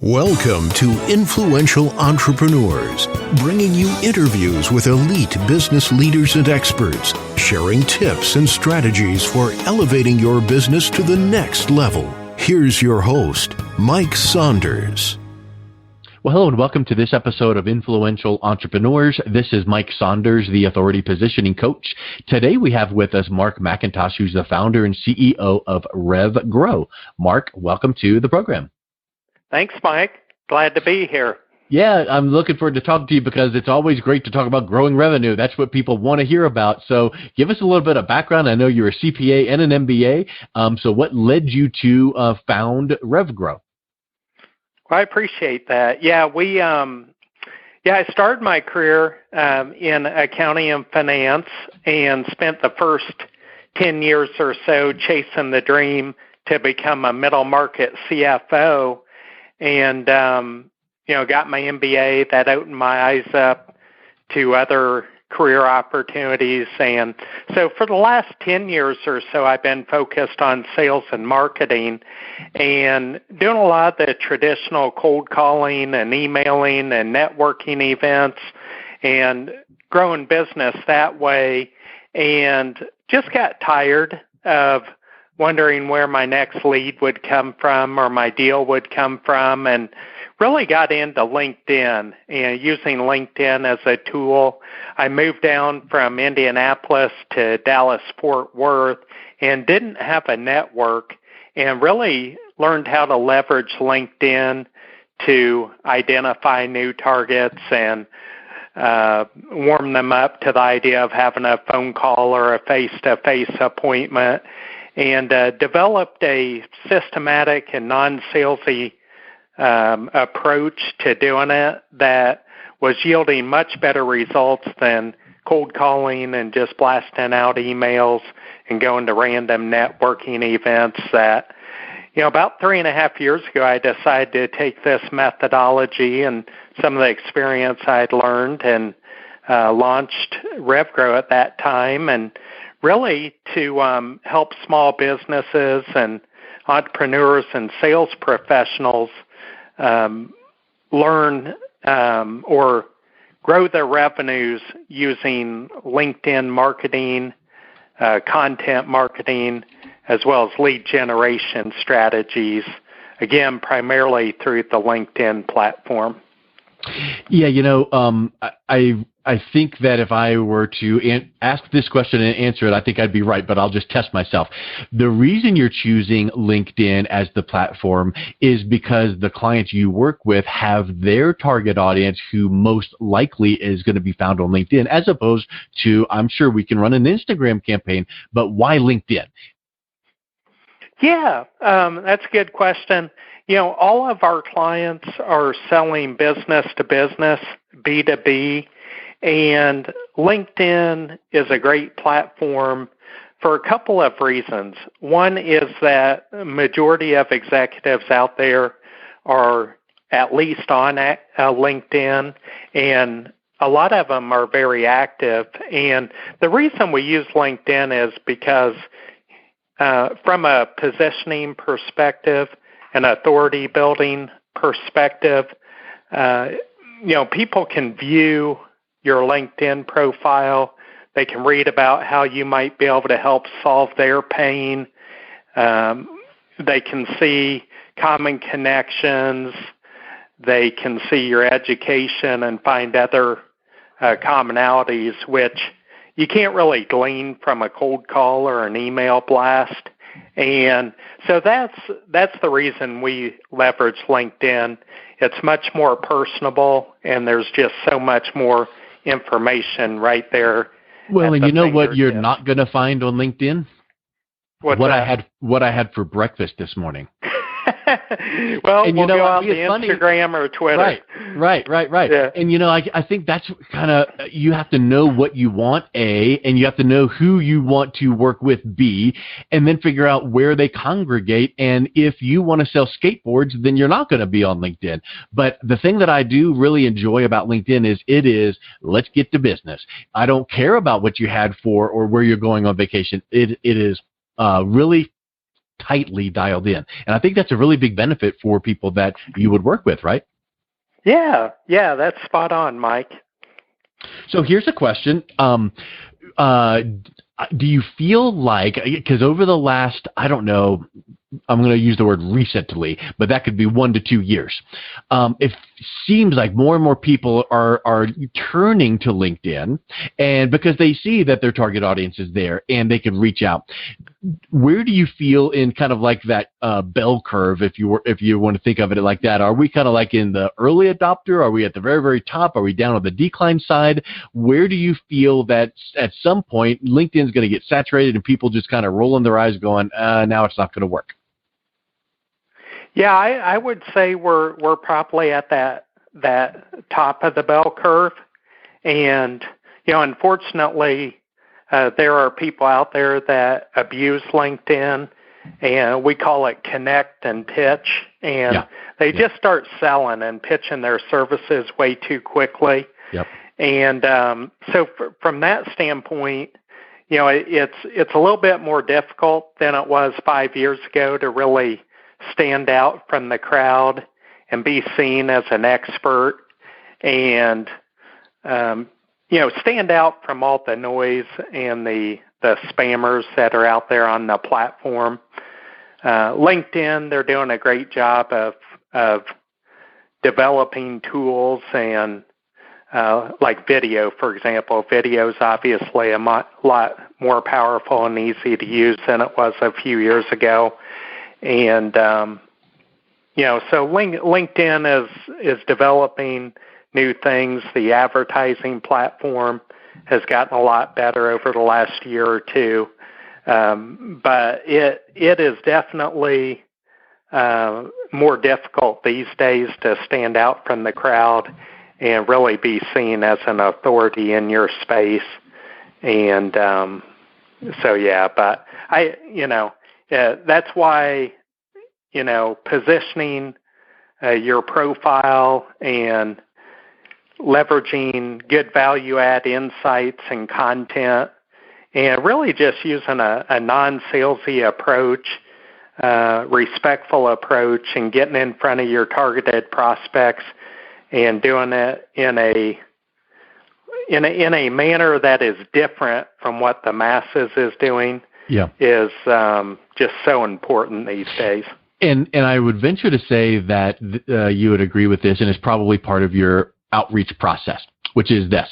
Welcome to Influential Entrepreneurs, bringing you interviews with elite business leaders and experts, sharing tips and strategies for elevating your business to the next level. Here's your host, Mike Saunders. Well, hello and welcome to this episode of Influential Entrepreneurs. This is Mike Saunders, the Authority Positioning Coach. Today we have with us Mark McIntosh, who's the founder and CEO of Rev Grow. Mark, welcome to the program. Thanks, Mike. Glad to be here. Yeah, I'm looking forward to talking to you because it's always great to talk about growing revenue. That's what people want to hear about. So give us a little bit of background. I know you're a CPA and an MBA. So what led you to found Rev Grow? Well, I appreciate that. I started my career in accounting and finance and spent the first 10 years or so chasing the dream to become a middle market CFO. And, got my MBA. That opened my eyes up to other career opportunities. And so for the last 10 years or so, I've been focused on sales and marketing and doing a lot of the traditional cold calling and emailing and networking events and growing business that way. And just got tired of wondering where my next lead would come from or my deal would come from, and really got into LinkedIn and using LinkedIn as a tool. I moved down from Indianapolis to Dallas-Fort Worth and didn't have a network and really learned how to leverage LinkedIn to identify new targets and warm them up to the idea of having a phone call or a face-to-face appointment, and developed a systematic and non-salesy approach to doing it that was yielding much better results than cold calling and just blasting out emails and going to random networking events. That, about 3.5 years ago, I decided to take this methodology and some of the experience I'd learned and launched RevGrow at that time, and really to help small businesses and entrepreneurs and sales professionals learn or grow their revenues using LinkedIn marketing, content marketing, as well as lead generation strategies, again, primarily through the LinkedIn platform. Yeah, I think that if I were to ask this question and answer it, I think I'd be right, but I'll just test myself. The reason you're choosing LinkedIn as the platform is because the clients you work with have their target audience who most likely is going to be found on LinkedIn, as opposed to, I'm sure we can run an Instagram campaign, but why LinkedIn? Yeah, that's a good question. All of our clients are selling business to business, B2B, and LinkedIn is a great platform for a couple of reasons. One is that the majority of executives out there are at least on LinkedIn, and a lot of them are very active. And the reason we use LinkedIn is because from a positioning perspective, an authority building perspective, people can view your LinkedIn profile. They can read about how you might be able to help solve their pain. They can see common connections. They can see your education and find other commonalities, which you can't really glean from a cold call or an email blast. And so that's the reason we leverage LinkedIn. It's much more personable, and there's just so much more information right there. Well, and you know what you're not going to find on LinkedIn? What I had for breakfast this morning. Well, and we'll go on the Instagram or Twitter. Right. Yeah. And, I think that's kind of, you have to know what you want, A, and you have to know who you want to work with, B, and then figure out where they congregate. And if you want to sell skateboards, then you're not going to be on LinkedIn. But the thing that I do really enjoy about LinkedIn is let's get to business. I don't care about what you had for or where you're going on vacation. It is really tightly dialed in. And I think that's a really big benefit for people that you would work with, right? Yeah, that's spot on, Mike. So here's a question. Do you feel like, because over the last, I don't know, I'm going to use the word recently, but that could be 1 to 2 years. It seems like more and more people are turning to LinkedIn, and because they see that their target audience is there and they can reach out. Where do you feel in kind of like that bell curve, if you want to think of it like that? Are we kind of like in the early adopter? Are we at the very, very top? Are we down on the decline side? Where do you feel that at some point LinkedIn's going to get saturated and people just kind of rolling their eyes going, now it's not going to work? Yeah, I would say we're probably at that top of the bell curve, and unfortunately, there are people out there that abuse LinkedIn, and we call it connect and pitch, and they just start selling and pitching their services way too quickly. Yep. And so from that standpoint, it's a little bit more difficult than it was 5 years ago to really stand out from the crowd and be seen as an expert and, stand out from all the noise and the spammers that are out there on the platform. LinkedIn, they're doing a great job of developing tools and like video, for example. Video is obviously a lot more powerful and easy to use than it was a few years ago. And, so LinkedIn is developing new things. The advertising platform has gotten a lot better over the last year or two. But it is definitely more difficult these days to stand out from the crowd and really be seen as an authority in your space. And but that's why, positioning your profile and leveraging good value-add insights and content and really just using a non-salesy approach, respectful approach, and getting in front of your targeted prospects and doing it in a manner that is different from what the masses is doing is just so important these days. And I would venture to say that you would agree with this, and it's probably part of your outreach process, which is this.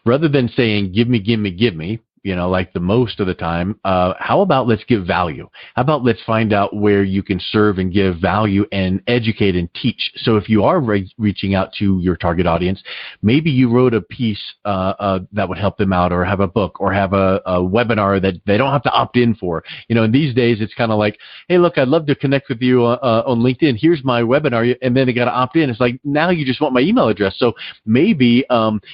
Rather than saying, give me, like the most of the time, how about let's give value? How about let's find out where you can serve and give value and educate and teach? So if you are reaching out to your target audience, maybe you wrote a piece that would help them out, or have a book, or have a webinar that they don't have to opt in for. And these days it's kind of like, hey, look, I'd love to connect with you on LinkedIn. Here's my webinar. And then they got to opt in. It's like, now you just want my email address. So maybe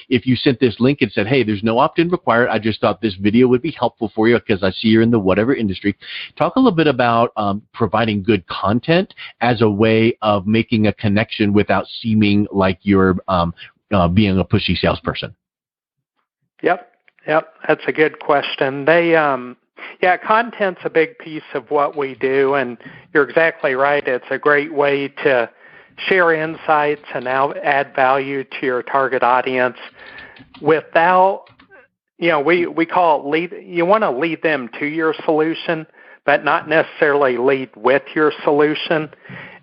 if you sent this link and said, hey, there's no opt-in required, I just thought this video would be helpful for you because I see you're in the whatever industry. Talk a little bit about providing good content as a way of making a connection without seeming like you're being a pushy salesperson. Yep, that's a good question. Content's a big piece of what we do, and you're exactly right. It's a great way to share insights and add value to your target audience without, we call it lead. You want to lead them to your solution, but not necessarily lead with your solution.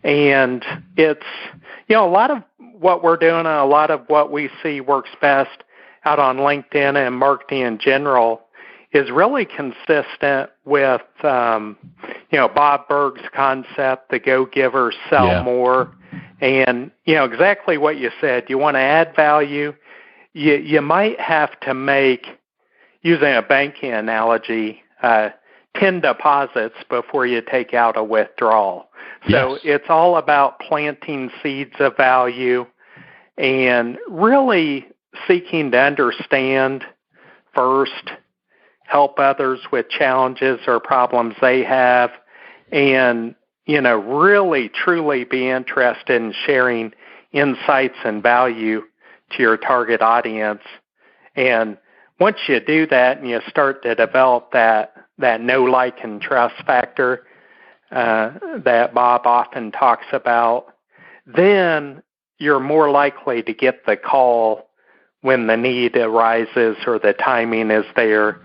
And it's, a lot of what we're doing and a lot of what we see works best out on LinkedIn and marketing in general is really consistent with, Bob Burg's concept, the go-giver, sell more. And, exactly what you said. You want to add value. You might have to make, using a banking analogy, 10 deposits before you take out a withdrawal. So it's all about planting seeds of value and really seeking to understand first, help others with challenges or problems they have, and, really truly be interested in sharing insights and value to your target audience. And once you do that and you start to develop that know, like, and trust factor, that Bob often talks about, then you're more likely to get the call when the need arises or the timing is there,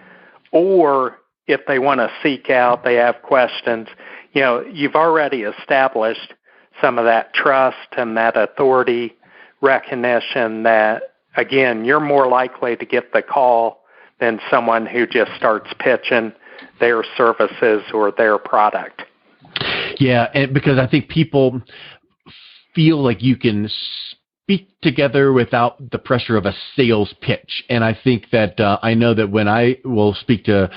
or if they want to seek out, they have questions. You've already established some of that trust and that authority recognition that, again, you're more likely to get the call than someone who just starts pitching their services or their product. Yeah, and because I think people feel like you can speak together without the pressure of a sales pitch. And I think that I know that when I will speak to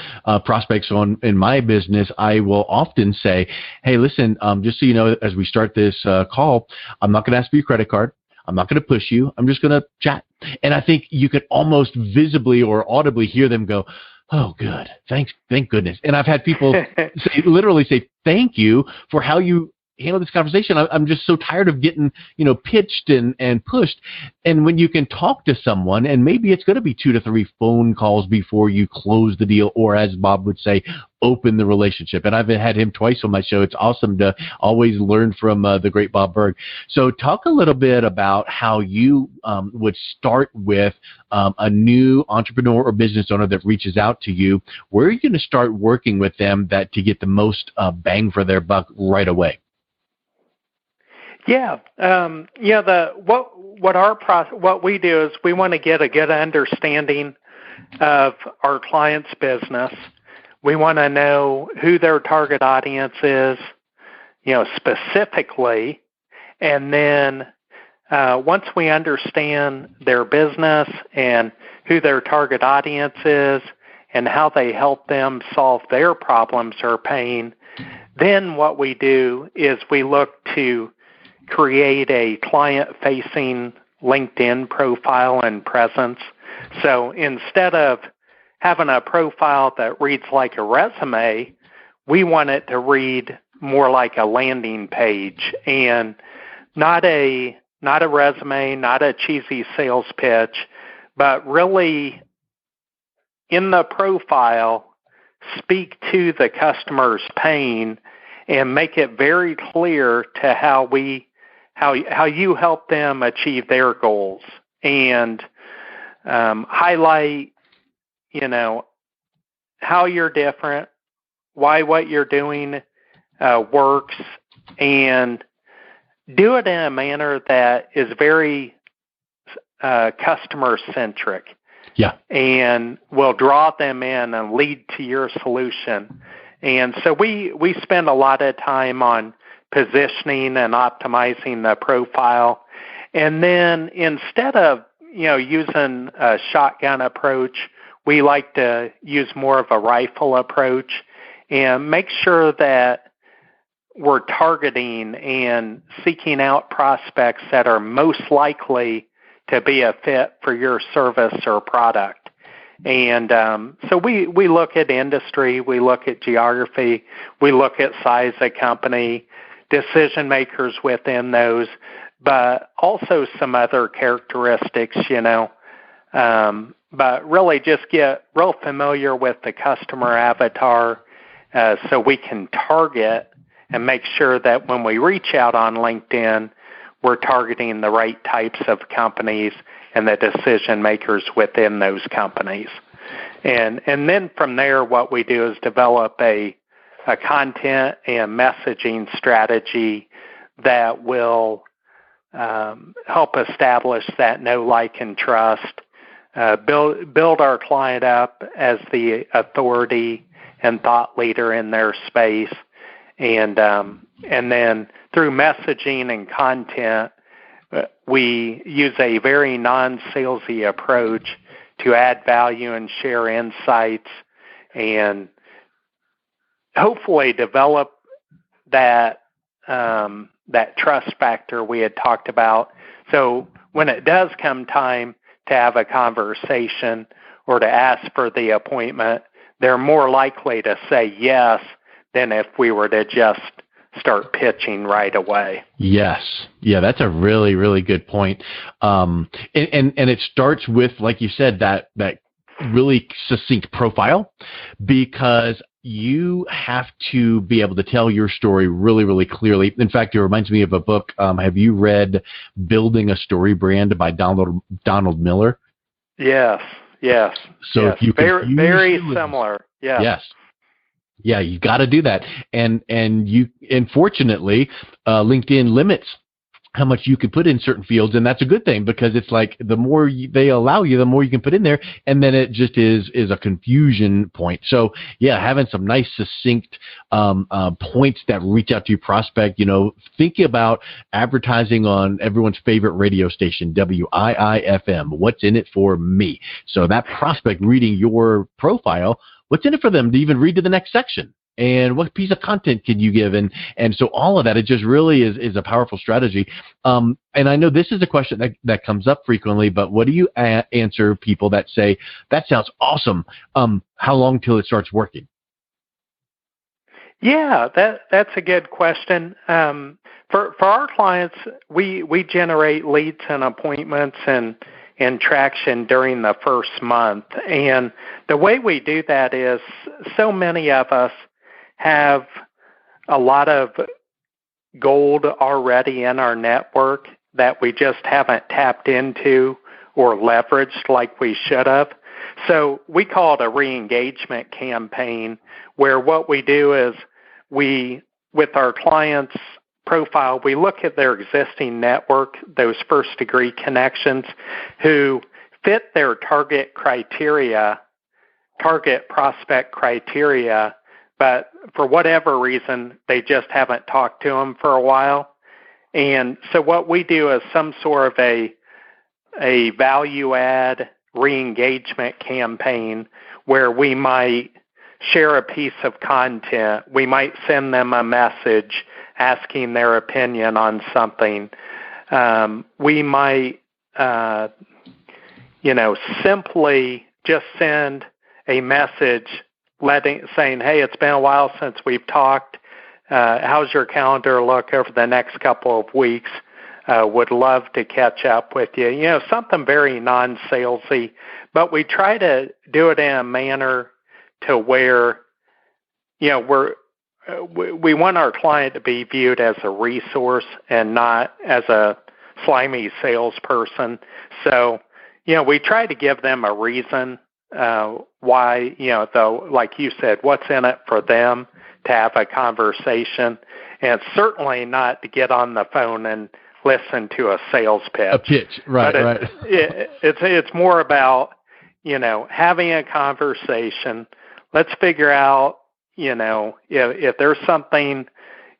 prospects in my business, I will often say, hey, listen, just so you know, as we start this call, I'm not going to ask for your credit card. I'm not going to push you. I'm just going to chat. And I think you could almost visibly or audibly hear them go, oh, good. Thank goodness. And I've had people literally say, thank you for how you handle this conversation. I'm just so tired of getting, pitched and pushed. And when you can talk to someone, and maybe it's going to be 2 to 3 phone calls before you close the deal, or as Bob would say, open the relationship. And I've had him twice on my show. It's awesome to always learn from the great Bob Berg. So talk a little bit about how you would start with a new entrepreneur or business owner that reaches out to you. Where are you going to start working with them to get the most bang for their buck right away? Yeah, what we do is we want to get a good understanding of our client's business. We want to know who their target audience is, specifically, and then once we understand their business and who their target audience is and how they help them solve their problems or pain, then what we do is we look to create a client-facing LinkedIn profile and presence. So instead of having a profile that reads like a resume, we want it to read more like a landing page, and not a resume, not a cheesy sales pitch, but really in the profile, speak to the customer's pain and make it very clear to how you help them achieve their goals, and highlight, how you're different, why what you're doing works, and do it in a manner that is very customer-centric. Yeah. And will draw them in and lead to your solution. And so we spend a lot of time on positioning and optimizing the profile. And then instead of, using a shotgun approach, we like to use more of a rifle approach and make sure that we're targeting and seeking out prospects that are most likely to be a fit for your service or product. And so we look at industry, we look at geography, we look at size of company, decision makers within those, but also some other characteristics, but really just get real familiar with the customer avatar so we can target and make sure that when we reach out on LinkedIn, we're targeting the right types of companies and the decision makers within those companies. And then from there, what we do is develop a content and messaging strategy that will help establish that know, like, and trust, build our client up as the authority and thought leader in their space, and then through messaging and content, we use a very non-salesy approach to add value and share insights and hopefully develop that trust factor we had talked about. So when it does come time to have a conversation or to ask for the appointment, they're more likely to say yes than if we were to just start pitching right away. Yes. Yeah, that's a really, really good point. And it starts with, like you said, that really succinct profile, because you have to be able to tell your story really, really clearly. In fact, it reminds me of a book. Have you read Building a Story Brand by Donald Miller? Yes. So yes. if you very similar. Yeah. Yes. Yeah, you got to do that. And fortunately, LinkedIn limits how much you can put in certain fields, and that's a good thing, because it's like the more they allow you, the more you can put in there, and then it just is a confusion point. So yeah, having some nice succinct points that reach out to your prospect. Thinking about advertising on everyone's favorite radio station, WIIFM. What's in it for me? So that prospect reading your profile, what's in it for them to even read to the next section? And what piece of content can you give? And so all of that, it just really is a powerful strategy. And I know this is a question that comes up frequently, but what do you answer people that say, that sounds awesome, how long till it starts working? Yeah, that's a good question. For our clients, we generate leads and appointments and traction during the first month. And the way we do that is, so many of us have a lot of gold already in our network that we just haven't tapped into or leveraged like we should have. So we call it a ReEngagement Campaign, where what we do is with our clients' profile, we look at their existing network, those first-degree connections who fit their target prospect criteria, but for whatever reason, they just haven't talked to them for a while. And so what we do is some sort of a value-add re-engagement campaign where we might share a piece of content. We might send them a message asking their opinion on something. We might, simply just send a message saying, hey, it's been a while since we've talked. How's your calendar look over the next couple of weeks? Would love to catch up with you. Something very non-salesy, but we try to do it in a manner to where, we want our client to be viewed as a resource and not as a slimy salesperson. So, we try to give them a reason why, though, like you said, what's in it for them to have a conversation, and certainly not to get on the phone and listen to a sales pitch. A pitch, right, right. It's more about, having a conversation. Let's figure out, if there's something,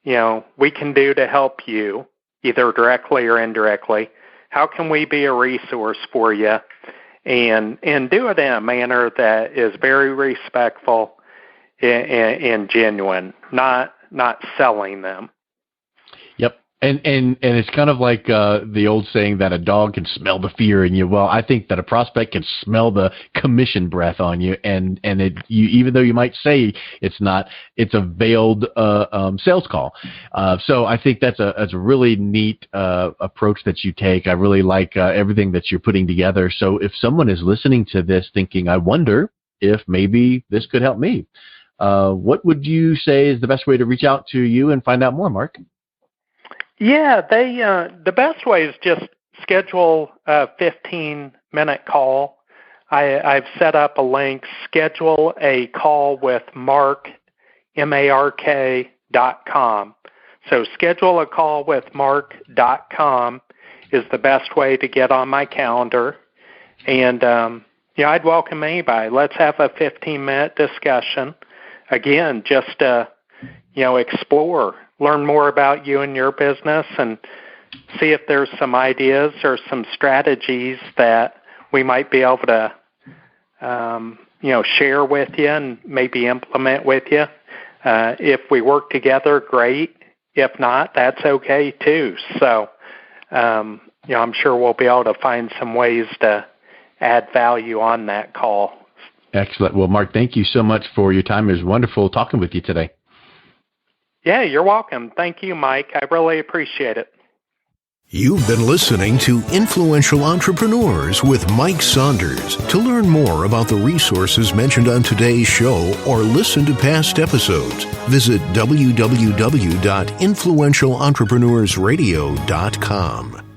we can do to help you, either directly or indirectly. How can we be a resource for you? And do it in a manner that is very respectful and genuine, not selling them. Yep. And it's kind of like the old saying that a dog can smell the fear in you. Well, I think that a prospect can smell the commission breath on you, and even though you might say it's not, it's a veiled sales call. So I think that's a really neat approach that you take. I really like everything that you're putting together. So if someone is listening to this thinking, I wonder if maybe this could help me, what would you say is the best way to reach out to you and find out more, Mark? Yeah, the best way is just schedule a 15-minute call. I've set up a link, schedule a call with Mark, MARK.com. So schedule a call with Mark.com is the best way to get on my calendar. And, I'd welcome anybody. Let's have a 15-minute discussion. Again, just to, explore, learn more about you and your business, and see if there's some ideas or some strategies that we might be able to, share with you and maybe implement with you. If we work together, great. If not, that's okay too. So, I'm sure we'll be able to find some ways to add value on that call. Excellent. Well, Mark, thank you so much for your time. It was wonderful talking with you today. Yeah, you're welcome. Thank you, Mike. I really appreciate it. You've been listening to Influential Entrepreneurs with Mike Saunders. To learn more about the resources mentioned on today's show or listen to past episodes, visit www.influentialentrepreneursradio.com.